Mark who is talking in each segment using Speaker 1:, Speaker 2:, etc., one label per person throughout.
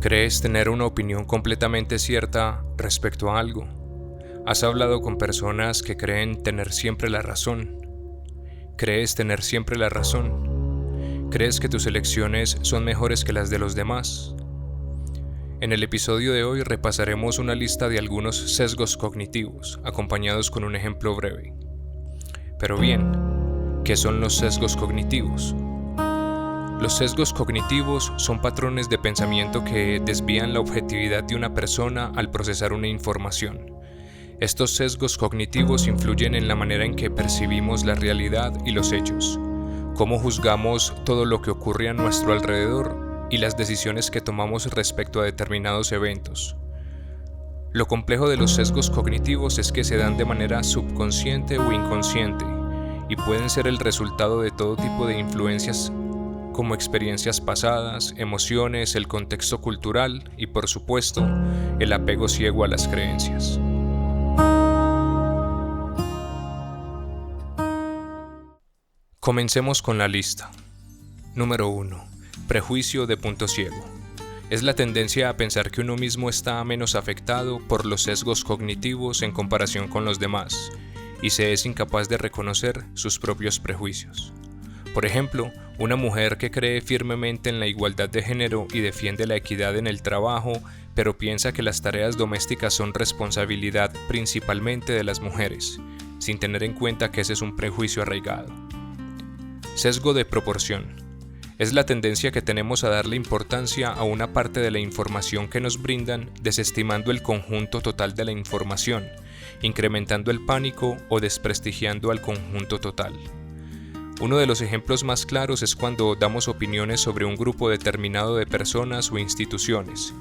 Speaker 1: ¿Crees tener una opinión completamente cierta respecto a algo? ¿Has hablado con personas que creen tener siempre la razón? ¿Crees tener siempre la razón? ¿Crees que tus elecciones son mejores que las de los demás? En el episodio de hoy repasaremos una lista de algunos sesgos cognitivos, acompañados con un ejemplo breve. Pero bien, ¿qué son los sesgos cognitivos? Los sesgos cognitivos son patrones de pensamiento que desvían la objetividad de una persona al procesar una información. Estos sesgos cognitivos influyen en la manera en que percibimos la realidad y los hechos, cómo juzgamos todo lo que ocurre a nuestro alrededor y las decisiones que tomamos respecto a determinados eventos. Lo complejo de los sesgos cognitivos es que se dan de manera subconsciente o inconsciente y pueden ser el resultado de todo tipo de influencias como experiencias pasadas, emociones, el contexto cultural y, por supuesto, el apego ciego a las creencias. Comencemos con la lista. Número 1. Prejuicio de punto ciego. Es la tendencia a pensar que uno mismo está menos afectado por los sesgos cognitivos en comparación con los demás, y se es incapaz de reconocer sus propios prejuicios. Por ejemplo, una mujer que cree firmemente en la igualdad de género y defiende la equidad en el trabajo, pero piensa que las tareas domésticas son responsabilidad principalmente de las mujeres, sin tener en cuenta que ese es un prejuicio arraigado. Sesgo de proporción. Es la tendencia que tenemos a darle importancia a una parte de la información que nos brindan, desestimando el conjunto total de la información, incrementando el pánico o desprestigiando al conjunto total. Uno de los ejemplos más claros es cuando damos opiniones sobre un grupo determinado de personas o instituciones.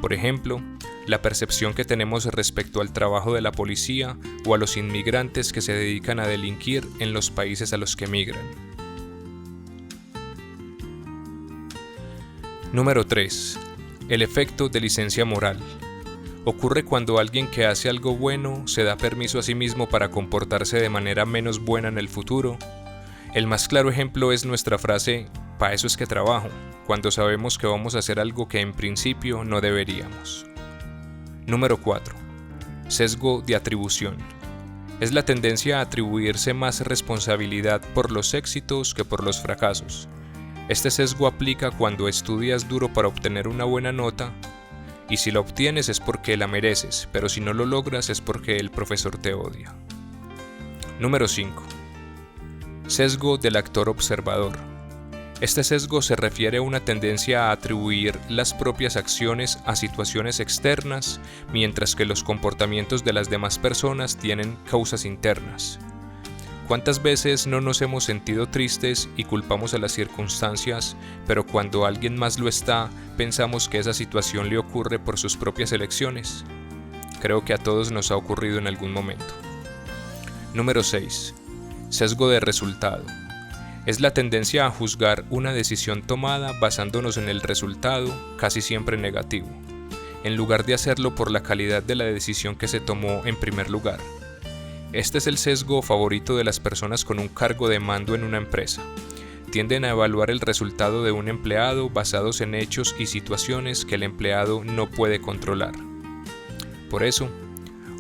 Speaker 1: Por ejemplo, la percepción que tenemos respecto al trabajo de la policía o a los inmigrantes que se dedican a delinquir en los países a los que migran. Número 3. El efecto de licencia moral. Ocurre cuando alguien que hace algo bueno se da permiso a sí mismo para comportarse de manera menos buena en el futuro. El más claro ejemplo es nuestra frase "pa' eso es que trabajo", cuando sabemos que vamos a hacer algo que en principio no deberíamos. Número 4. Sesgo de atribución. Es la tendencia a atribuirse más responsabilidad por los éxitos que por los fracasos. Este sesgo aplica cuando estudias duro para obtener una buena nota, y si la obtienes es porque la mereces, pero si no lo logras es porque el profesor te odia. Número 5. Sesgo del actor observador. Este sesgo se refiere a una tendencia a atribuir las propias acciones a situaciones externas, mientras que los comportamientos de las demás personas tienen causas internas. ¿Cuántas veces no nos hemos sentido tristes y culpamos a las circunstancias, pero cuando alguien más lo está, pensamos que esa situación le ocurre por sus propias elecciones? Creo que a todos nos ha ocurrido en algún momento. Número 6. Sesgo de resultado. Es la tendencia a juzgar una decisión tomada basándonos en el resultado, casi siempre negativo, en lugar de hacerlo por la calidad de la decisión que se tomó en primer lugar. Este es el sesgo favorito de las personas con un cargo de mando en una empresa. Tienden a evaluar el resultado de un empleado basados en hechos y situaciones que el empleado no puede controlar. Por eso,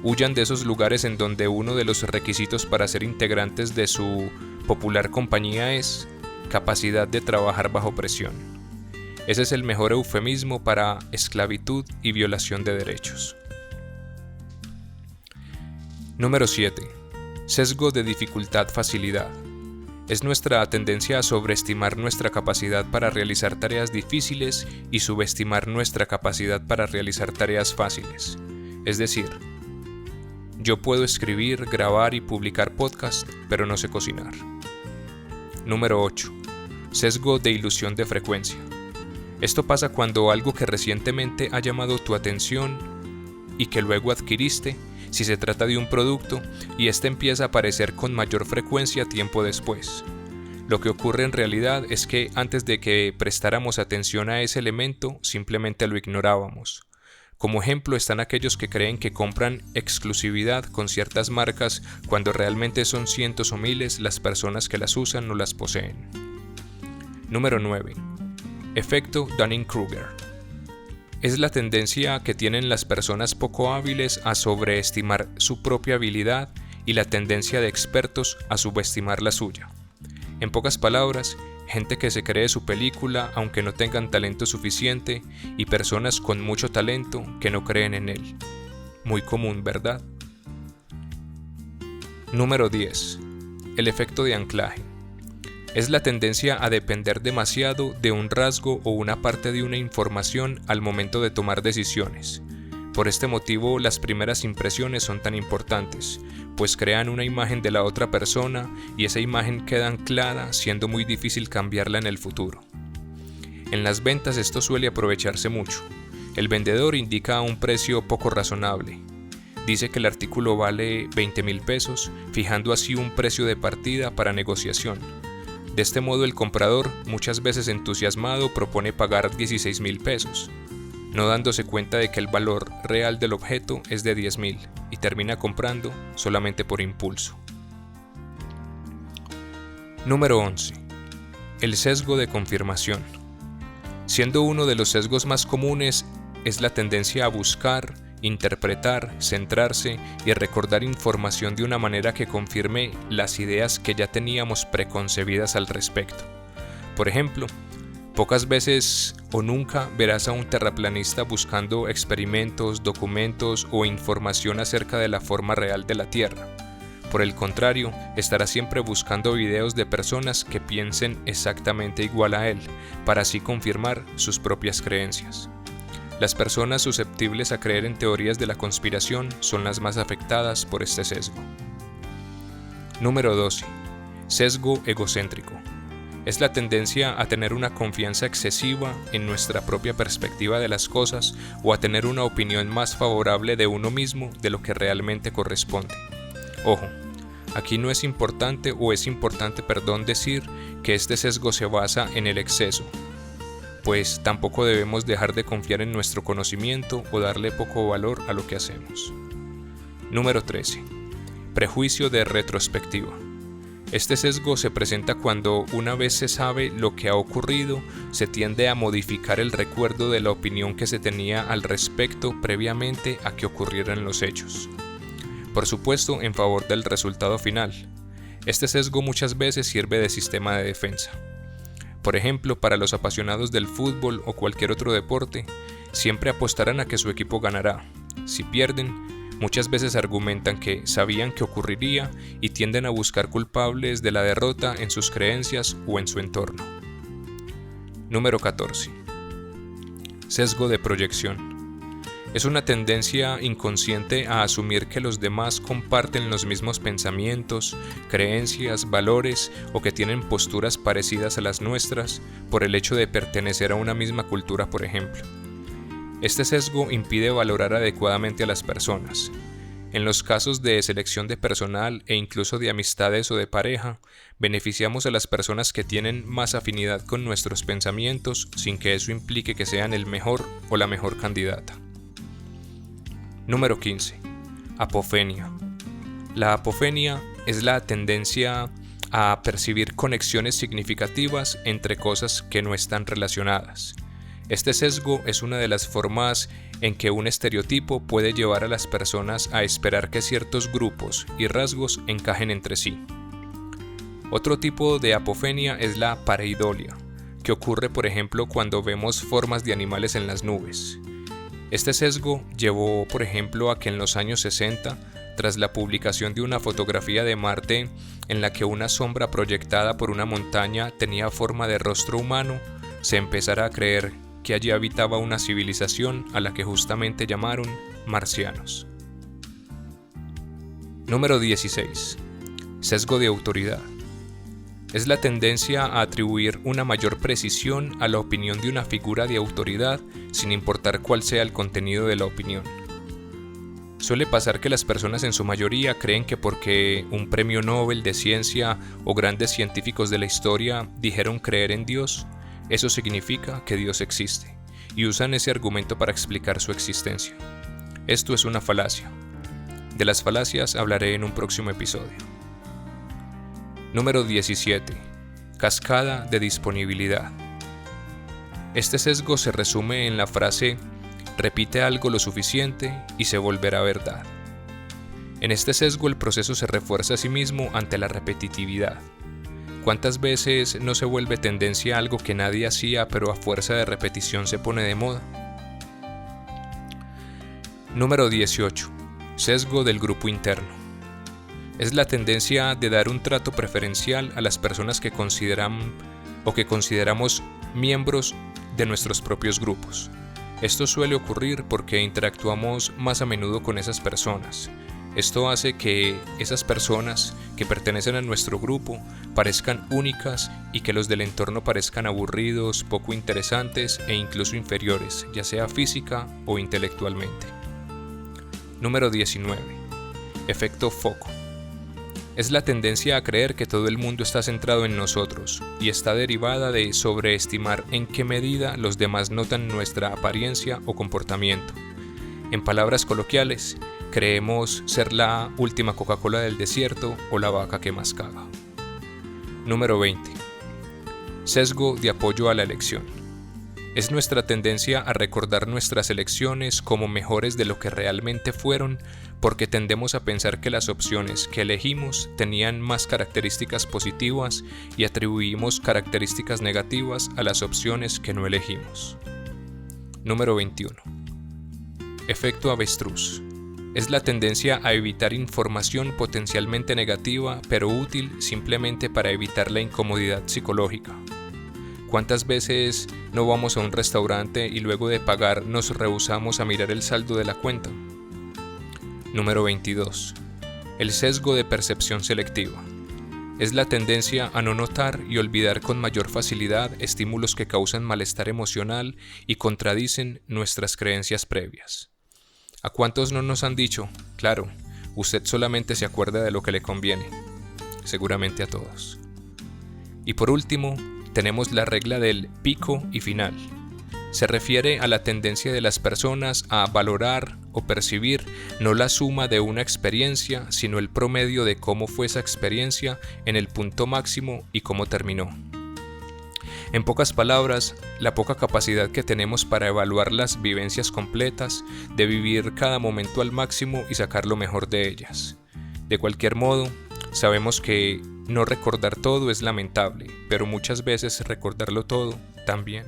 Speaker 1: huyan de esos lugares en donde uno de los requisitos para ser integrantes de su popular compañía es capacidad de trabajar bajo presión. Ese es el mejor eufemismo para esclavitud y violación de derechos. Número 7. Sesgo de dificultad-facilidad. Es nuestra tendencia a sobreestimar nuestra capacidad para realizar tareas difíciles y subestimar nuestra capacidad para realizar tareas fáciles. Es decir, yo puedo escribir, grabar y publicar podcast, pero no sé cocinar. Número 8. Sesgo de ilusión de frecuencia. Esto pasa cuando algo que recientemente ha llamado tu atención y que luego adquiriste, si se trata de un producto, y este empieza a aparecer con mayor frecuencia tiempo después. Lo que ocurre en realidad es que antes de que prestáramos atención a ese elemento, simplemente lo ignorábamos. Como ejemplo están aquellos que creen que compran exclusividad con ciertas marcas cuando realmente son cientos o miles las personas que las usan o las poseen. Número 9. Efecto Dunning-Kruger. Es la tendencia que tienen las personas poco hábiles a sobreestimar su propia habilidad y la tendencia de expertos a subestimar la suya. En pocas palabras, gente que se cree su película aunque no tengan talento suficiente y personas con mucho talento que no creen en él. Muy común, ¿verdad? Número 10. El efecto de anclaje. Es la tendencia a depender demasiado de un rasgo o una parte de una información al momento de tomar decisiones. Por este motivo, las primeras impresiones son tan importantes, pues crean una imagen de la otra persona y esa imagen queda anclada, siendo muy difícil cambiarla en el futuro. En las ventas esto suele aprovecharse mucho. El vendedor indica un precio poco razonable. Dice que el artículo vale 20,000 pesos, fijando así un precio de partida para negociación. De este modo el comprador, muchas veces entusiasmado, propone pagar 16,000 pesos, no dándose cuenta de que el valor real del objeto es de 10,000 y termina comprando solamente por impulso. Número 11. El sesgo de confirmación. Siendo uno de los sesgos más comunes, es la tendencia a buscar, interpretar, centrarse y recordar información de una manera que confirme las ideas que ya teníamos preconcebidas al respecto. Por ejemplo, pocas veces o nunca verás a un terraplanista buscando experimentos, documentos o información acerca de la forma real de la Tierra. Por el contrario, estará siempre buscando videos de personas que piensen exactamente igual a él, para así confirmar sus propias creencias. Las personas susceptibles a creer en teorías de la conspiración son las más afectadas por este sesgo. Número 12. Sesgo egocéntrico. Es la tendencia a tener una confianza excesiva en nuestra propia perspectiva de las cosas o a tener una opinión más favorable de uno mismo de lo que realmente corresponde. Ojo, aquí no es importante decir que este sesgo se basa en el exceso, pues tampoco debemos dejar de confiar en nuestro conocimiento o darle poco valor a lo que hacemos. Número 13. Prejuicio de retrospectiva. Este sesgo se presenta cuando, una vez se sabe lo que ha ocurrido, se tiende a modificar el recuerdo de la opinión que se tenía al respecto previamente a que ocurrieran los hechos. Por supuesto, en favor del resultado final. Este sesgo muchas veces sirve de sistema de defensa. Por ejemplo, para los apasionados del fútbol o cualquier otro deporte, siempre apostarán a que su equipo ganará. Si pierden, muchas veces argumentan que sabían que ocurriría y tienden a buscar culpables de la derrota en sus creencias o en su entorno. Número 14. Sesgo de proyección. Es una tendencia inconsciente a asumir que los demás comparten los mismos pensamientos, creencias, valores o que tienen posturas parecidas a las nuestras por el hecho de pertenecer a una misma cultura, por ejemplo. Este sesgo impide valorar adecuadamente a las personas. En los casos de selección de personal e incluso de amistades o de pareja, beneficiamos a las personas que tienen más afinidad con nuestros pensamientos sin que eso implique que sean el mejor o la mejor candidata. Número 15. Apofenia. La apofenia es la tendencia a percibir conexiones significativas entre cosas que no están relacionadas. Este sesgo es una de las formas en que un estereotipo puede llevar a las personas a esperar que ciertos grupos y rasgos encajen entre sí. Otro tipo de apofenia es la pareidolia, que ocurre por ejemplo cuando vemos formas de animales en las nubes. Este sesgo llevó, por ejemplo, a que en los años 60, tras la publicación de una fotografía de Marte en la que una sombra proyectada por una montaña tenía forma de rostro humano, se empezara a creer que allí habitaba una civilización a la que justamente llamaron marcianos. Número 16. Sesgo de autoridad. Es la tendencia a atribuir una mayor precisión a la opinión de una figura de autoridad sin importar cuál sea el contenido de la opinión. Suele pasar que las personas en su mayoría creen que porque un premio Nobel de ciencia o grandes científicos de la historia dijeron creer en Dios, eso significa que Dios existe, y usan ese argumento para explicar su existencia. Esto es una falacia. De las falacias hablaré en un próximo episodio. Número 17. Cascada de disponibilidad. Este sesgo se resume en la frase repite algo lo suficiente y se volverá verdad. En este sesgo el proceso se refuerza a sí mismo ante la repetitividad. ¿Cuántas veces no se vuelve tendencia algo que nadie hacía pero a fuerza de repetición se pone de moda? Número 18. Sesgo del grupo interno. Es la tendencia de dar un trato preferencial a las personas que consideran o que consideramos miembros de nuestros propios grupos. Esto suele ocurrir porque interactuamos más a menudo con esas personas. Esto hace que esas personas que pertenecen a nuestro grupo parezcan únicas y que los del entorno parezcan aburridos, poco interesantes e incluso inferiores, ya sea física o intelectualmente. Número 19. Efecto foco. Es la tendencia a creer que todo el mundo está centrado en nosotros y está derivada de sobreestimar en qué medida los demás notan nuestra apariencia o comportamiento. En palabras coloquiales, creemos ser la última Coca-Cola del desierto o la vaca que más caga. Número 20. Sesgo de apoyo a la elección. Es nuestra tendencia a recordar nuestras elecciones como mejores de lo que realmente fueron porque tendemos a pensar que las opciones que elegimos tenían más características positivas y atribuimos características negativas a las opciones que no elegimos. Número 21. Efecto avestruz. Es la tendencia a evitar información potencialmente negativa pero útil simplemente para evitar la incomodidad psicológica. ¿Cuántas veces no vamos a un restaurante y luego de pagar nos rehusamos a mirar el saldo de la cuenta? Número 22. El sesgo de percepción selectiva. Es la tendencia a no notar y olvidar con mayor facilidad estímulos que causan malestar emocional y contradicen nuestras creencias previas. ¿A cuántos no nos han dicho? Claro, usted solamente se acuerda de lo que le conviene. Seguramente a todos. Y por último, tenemos la regla del pico y final. Se refiere a la tendencia de las personas a valorar o percibir no la suma de una experiencia, sino el promedio de cómo fue esa experiencia en el punto máximo y cómo terminó. En pocas palabras, la poca capacidad que tenemos para evaluar las vivencias completas, de vivir cada momento al máximo y sacar lo mejor de ellas. De cualquier modo, sabemos que no recordar todo es lamentable, pero muchas veces recordarlo todo también.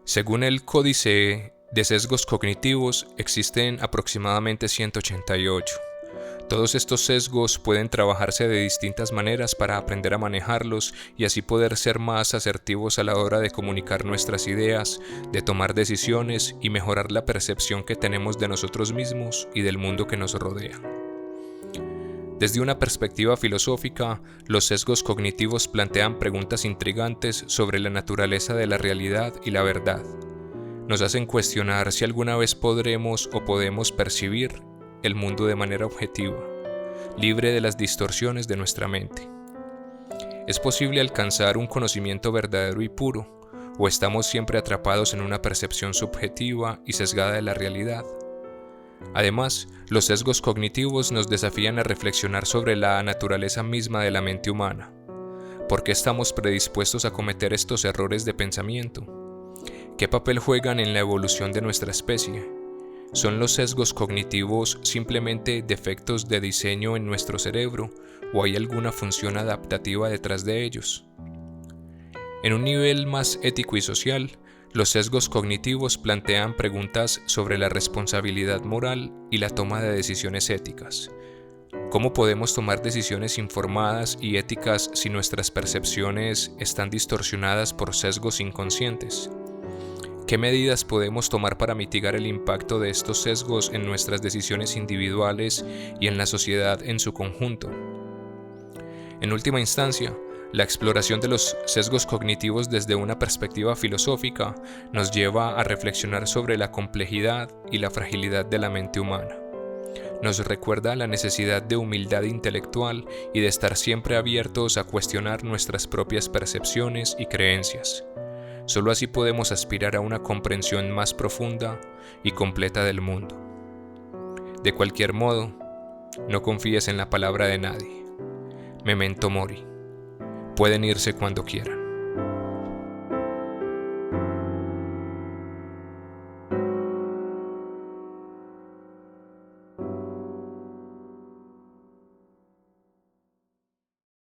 Speaker 1: Según el Códice de Sesgos Cognitivos, existen aproximadamente 188. Todos estos sesgos pueden trabajarse de distintas maneras para aprender a manejarlos y así poder ser más asertivos a la hora de comunicar nuestras ideas, de tomar decisiones y mejorar la percepción que tenemos de nosotros mismos y del mundo que nos rodea. Desde una perspectiva filosófica, los sesgos cognitivos plantean preguntas intrigantes sobre la naturaleza de la realidad y la verdad. Nos hacen cuestionar si alguna vez podremos o podemos percibir el mundo de manera objetiva, libre de las distorsiones de nuestra mente. ¿Es posible alcanzar un conocimiento verdadero y puro, o estamos siempre atrapados en una percepción subjetiva y sesgada de la realidad? Además, los sesgos cognitivos nos desafían a reflexionar sobre la naturaleza misma de la mente humana. ¿Por qué estamos predispuestos a cometer estos errores de pensamiento? ¿Qué papel juegan en la evolución de nuestra especie? ¿Son los sesgos cognitivos simplemente defectos de diseño en nuestro cerebro o hay alguna función adaptativa detrás de ellos? En un nivel más ético y social, los sesgos cognitivos plantean preguntas sobre la responsabilidad moral y la toma de decisiones éticas. ¿Cómo podemos tomar decisiones informadas y éticas si nuestras percepciones están distorsionadas por sesgos inconscientes? ¿Qué medidas podemos tomar para mitigar el impacto de estos sesgos en nuestras decisiones individuales y en la sociedad en su conjunto? En última instancia, la exploración de los sesgos cognitivos desde una perspectiva filosófica nos lleva a reflexionar sobre la complejidad y la fragilidad de la mente humana. Nos recuerda la necesidad de humildad intelectual y de estar siempre abiertos a cuestionar nuestras propias percepciones y creencias. Solo así podemos aspirar a una comprensión más profunda y completa del mundo. De cualquier modo, no confíes en la palabra de nadie. Memento mori. Pueden irse cuando quieran.